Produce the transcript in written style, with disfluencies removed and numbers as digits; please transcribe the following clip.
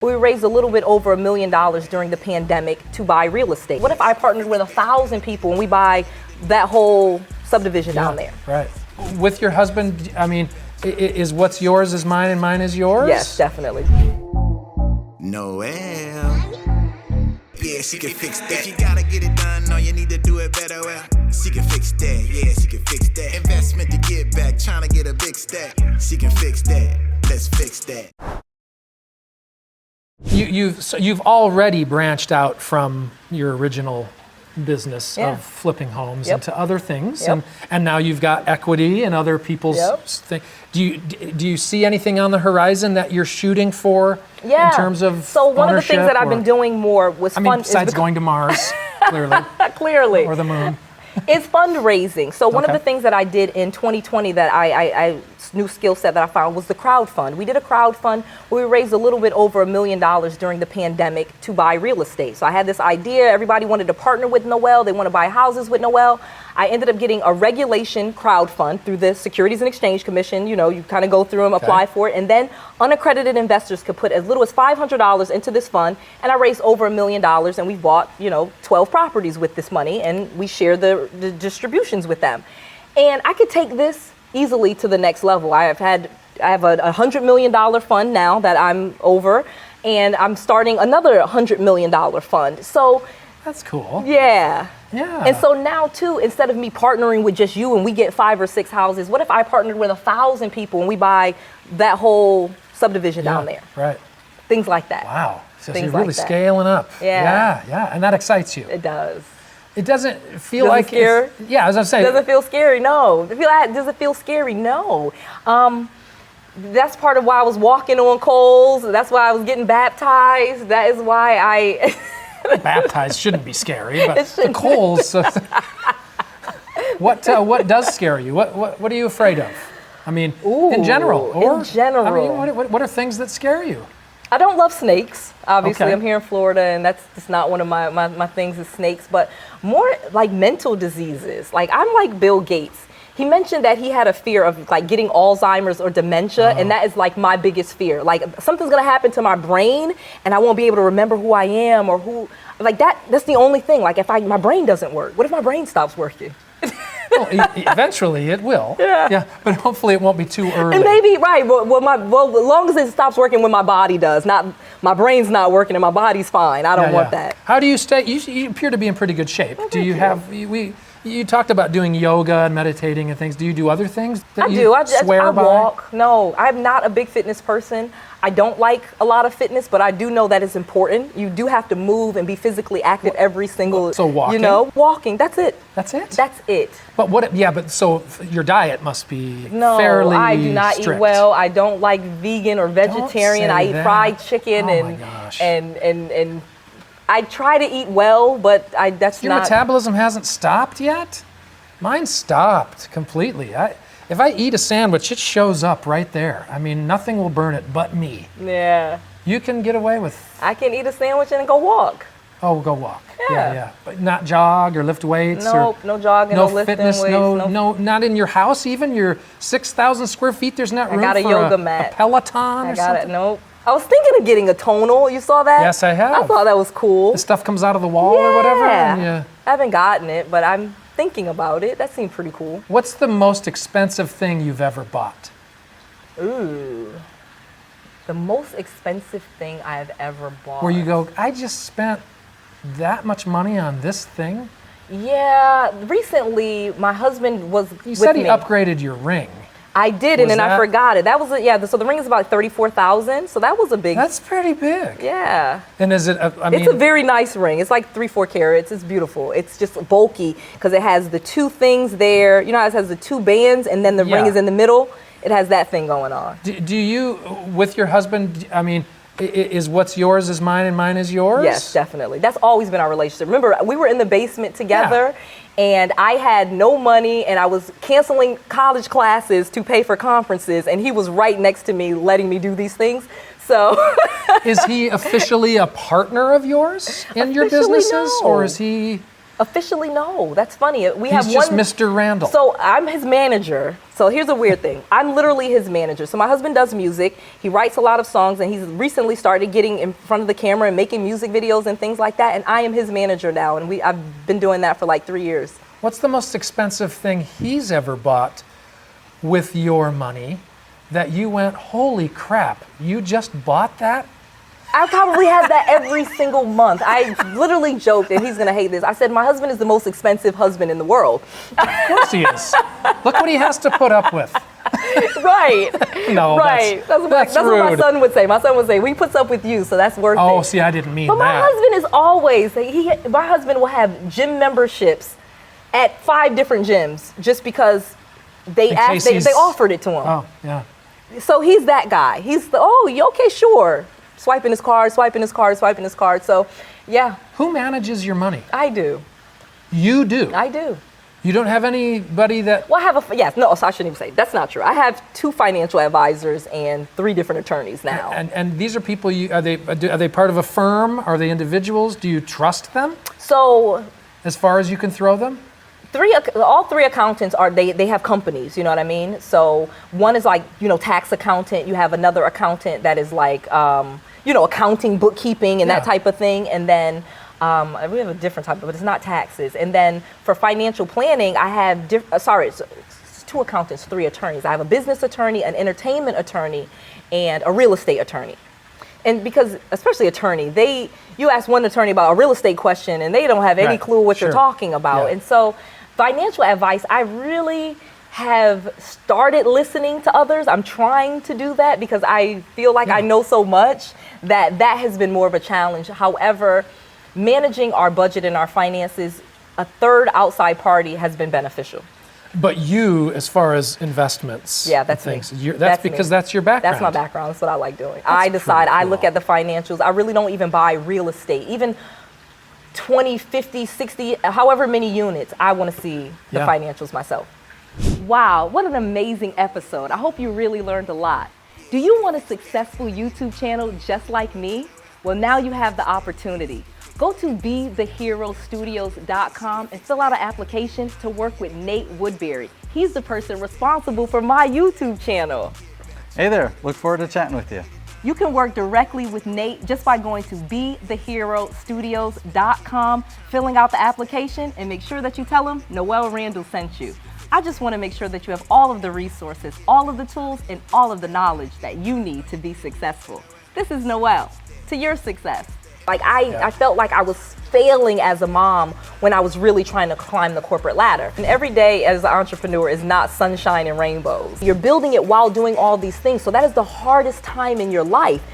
We raised a little bit over $1 million during the pandemic to buy real estate. What if I partnered with 1,000 people and we buy that whole subdivision down there? Right. With your husband, I mean, is what's yours is mine and mine is yours? Yes, definitely. Noel. Yeah, she can fix that. If you gotta get it done, all you need to do it better. Well, she can fix that. Yeah, she can fix that. Investment to get back, trying to get a big stack. She can fix that. Let's fix that. You've already branched out from your original business of flipping homes into other things, and now you've got equity and other people's things. Do you see anything on the horizon that you're shooting for in terms of So one of the things that I've been doing more was besides going to Mars, clearly, or the moon. Is fundraising. So one of the things that I did in 2020 that I new skill set that I found was the crowd fund. We did a crowd fund where we raised a little bit over $1 million during the pandemic to buy real estate. So I had this idea, everybody wanted to partner with Noel, they want to buy houses with Noel. I ended up getting a regulation crowd fund through the Securities and Exchange Commission. You know, you kind of go through them, apply for it, and then unaccredited investors could put as little as $500 into this fund, and I raised over $1 million, and we bought, 12 properties with this money, and we share the distributions with them. And I could take this easily to the next level. I have a $100 million fund now that I'm over, and I'm starting another $100 million fund. So that's cool. Yeah. Yeah. And so now too, instead of me partnering with just you and we get 5 or 6 houses, what if I partnered with 1,000 people and we buy that whole subdivision down there? Right. Things like that. Wow. So Things you're really like that. scaling up. Yeah. Yeah. And that excites you. It does. It doesn't feel Does it like scare? Yeah, as I'm saying. Does it feel scary? No. Does it feel scary? No. That's part of why I was walking on coals. That's why I was getting baptized. That is why I baptized shouldn't be scary, but the coals. What does scare you? What are you afraid of? I mean, in general. In general. I mean, what are things that scare you? I don't love snakes. Obviously, Okay. I'm here in Florida, and that's just not one of my things is snakes, but more like mental diseases. Like, I'm like Bill Gates. He mentioned that he had a fear of like getting Alzheimer's or dementia, and that is like my biggest fear. Like, something's gonna happen to my brain, and I won't be able to remember who I am or who, like that's the only thing. Like, if my brain doesn't work, what if my brain stops working? Well, eventually it will. Yeah, but hopefully it won't be too early. And maybe, right, well, as long as it stops working when my body does, not my brain's not working and my body's fine. I don't want that. How do you stay? You appear to be in pretty good shape. Do you have? You talked about doing yoga and meditating and things. Do you do other things that I do. I swear by? walk. No, I'm not a big fitness person. I don't like a lot of fitness, but I do know that it's important. You do have to move and be physically active every single. So walking. Walking. That's it. That's it. That's it. But what? Yeah, but so your diet must be No, fairly I do not strict. eat well. I don't like vegan or vegetarian. Don't I say eat that. fried chicken Oh my gosh. and I try to eat well, but that's Your not. metabolism hasn't stopped yet? Mine stopped completely. If I eat a sandwich, it shows up right there. I mean, nothing will burn it but me. Yeah. You can get away with, I can eat a sandwich and go walk. go walk. Yeah. But not jog or lift weights Nope, or no jogging, no no lifting fitness, weights. no, not in your house even. Your 6,000 square feet, there's not room got a for yoga a mat. Peloton I or got something? it. Nope. I was thinking of getting a tonal. You saw that? Yes, I have. I thought that was cool. The stuff comes out of the wall or whatever? And I haven't gotten it, but I'm thinking about it. That seemed pretty cool. What's the most expensive thing you've ever bought? Ooh. The most expensive thing I've ever bought. Where you go, I just spent that much money on this thing? Yeah, recently my husband was You with said he me. upgraded your ring. I did, Was and then I that- forgot it. That was so the ring is about $34,000, so that was a big. That's pretty big. Yeah. And is it, It's a very nice ring. It's like 3-4 carats. It's beautiful. It's just bulky because it has the 2 things there. You know how it has the 2 bands and then the ring is in the middle? It has that thing going on. do you, with your husband, I mean, is what's yours is mine and mine is yours? Yes, definitely. That's always been our relationship. Remember, we were in the basement together, and I had no money, and I was canceling college classes to pay for conferences, and he was right next to me letting me do these things. So Is he officially a partner of yours in your Officially, businesses? no. Or is he... Officially, no. That's funny. He's just Mr. Randall. So I'm his manager. So here's a weird thing. I'm literally his manager. So my husband does music. He writes a lot of songs, and he's recently started getting in front of the camera and making music videos and things like that. And I am his manager now, and I've been doing that for like 3 years. What's the most expensive thing he's ever bought with your money that you went, holy crap, you just bought that? I probably have that every single month. I literally joked, and he's going to hate this. I said, my husband is the most expensive husband in the world. Of course he is. Look what he has to put up with. Right. No, right. That's rude. what my son would say. My son would say, we puts up with you, so that's worth it. Oh, see, I didn't mean but that. my husband is always, my husband will have gym memberships at 5 different gyms just because they offered it to him. Oh, yeah. So he's that guy. He's okay, sure. Swiping his card. So, yeah. Who manages your money? I do. You do? I do. You don't have anybody that... Well, I have I shouldn't even say. That's not true. I have 2 financial advisors and 3 different attorneys now. And these are people, are they part of a firm? Are they individuals? Do you trust them? So... As far as you can throw them? All 3 accountants they have companies, you know what I mean? So one is like, tax accountant. You have another accountant that is like, accounting, bookkeeping, and that type of thing. And then we have a different type, but it's not taxes. And then for financial planning, I have, it's 2 accountants, 3 attorneys. I have a business attorney, an entertainment attorney, and a real estate attorney. And because, especially attorney, you ask one attorney about a real estate question and they don't have any clue what you're talking about. Yeah. And so financial advice, I really have started listening to others. I'm trying to do that because I feel like I know so much that has been more of a challenge. However, managing our budget and our finances, a third outside party has been beneficial. But you, as far as investments, that's things, me. That's because that's your background. That's my background. That's what I like doing. I decide. Cool. I look at the financials. I really don't even buy real estate. Even 20, 50, 60, however many units, I want to see the financials myself. Wow, what an amazing episode. I hope you really learned a lot. Do you want a successful YouTube channel just like me? Well, now you have the opportunity. Go to 𝗓𝗢𝗄studios.com and fill out an application to work with Nate Woodbury. He's the person responsible for my YouTube channel. Hey there, look forward to chatting with you. You can work directly with Nate just by going to 𝗓𝗢𝗄studios.com, filling out the application, and make sure that you tell him Noelle Randall sent you. I just want to make sure that you have all of the resources, all of the tools, and all of the knowledge that you need to be successful. This is Noelle, to your success. I felt like I was failing as a mom when I was really trying to climb the corporate ladder. And every day as an entrepreneur is not sunshine and rainbows. You're building it while doing all these things. So that is the hardest time in your life.